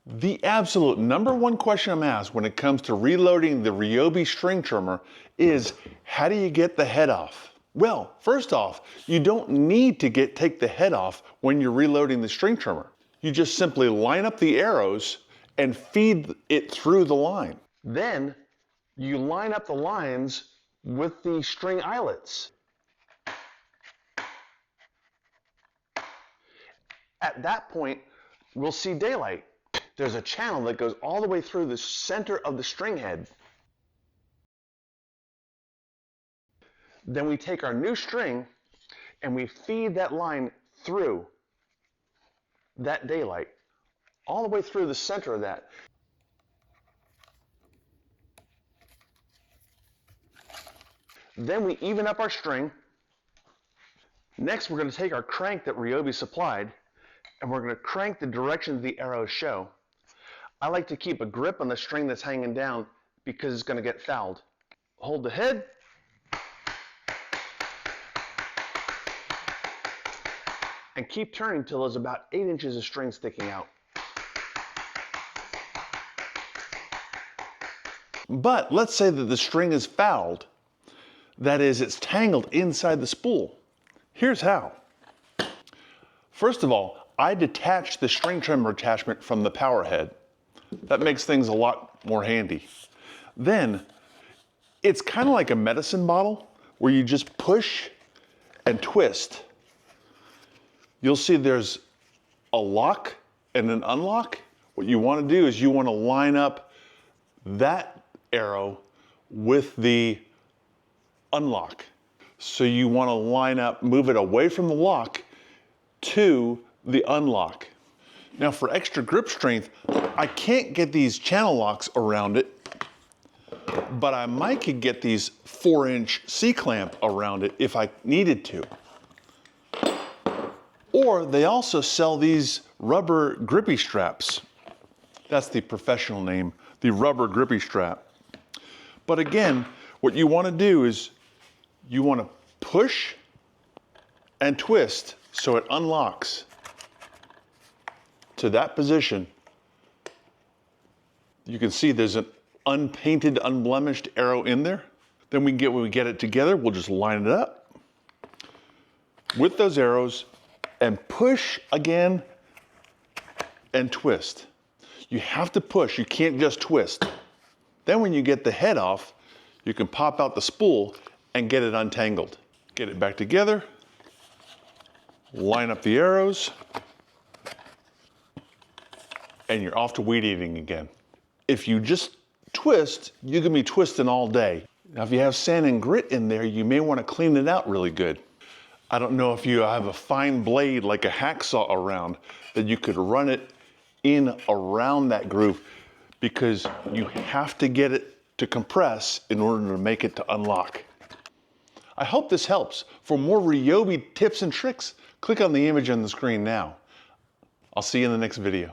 The absolute #1 question I'm asked when it comes to reloading the Ryobi string trimmer is, how do you get the head off? Well, first off, you don't need to take the head off when you're reloading the string trimmer. You just simply line up the arrows and feed it through the line. Then you line up the lines with the string eyelets. At that point, we'll see daylight. There's a channel that goes all the way through the center of the string head. Then we take our new string and we feed that line through that daylight, all the way through the center of that. Then we even up our string. Next, we're going to take our crank that Ryobi supplied, and we're going to crank the direction the arrows show. I like to keep a grip on the string that's hanging down because it's going to get fouled. Hold the head. And keep turning till there's about 8 inches of string sticking out. But let's say that the string is fouled. That is, it's tangled inside the spool. Here's how. First of all, I detach the string trimmer attachment from the power head. That makes things a lot more handy. Then, it's kind of like a medicine bottle where you just push and twist. You'll see there's a lock and an unlock. What you want to do is you want to line up that arrow with the unlock. So you want to line up, move it away from the lock to the unlock. Now for extra grip strength, I can't get these channel locks around it, but I might could get these 4-inch C-clamp around it if I needed to. Or they also sell these rubber grippy straps. That's the professional name, the rubber grippy strap. But again, what you want to do is you want to push and twist so it unlocks to that position. You can see there's an unpainted, unblemished arrow in there. Then when we get it together, we'll just line it up with those arrows and push again and twist. You have to push, you can't just twist. Then when you get the head off, you can pop out the spool and get it untangled. Get it back together, line up the arrows, and you're off to weed eating again. If you just twist, you can be twisting all day. Now if you have sand and grit in there, you may want to clean it out really good. I don't know if you have a fine blade like a hacksaw around that you could run it in around that groove, because you have to get it to compress in order to make it to unlock. I hope this helps. For more Ryobi tips and tricks, click on the image on the screen now. I'll see you in the next video.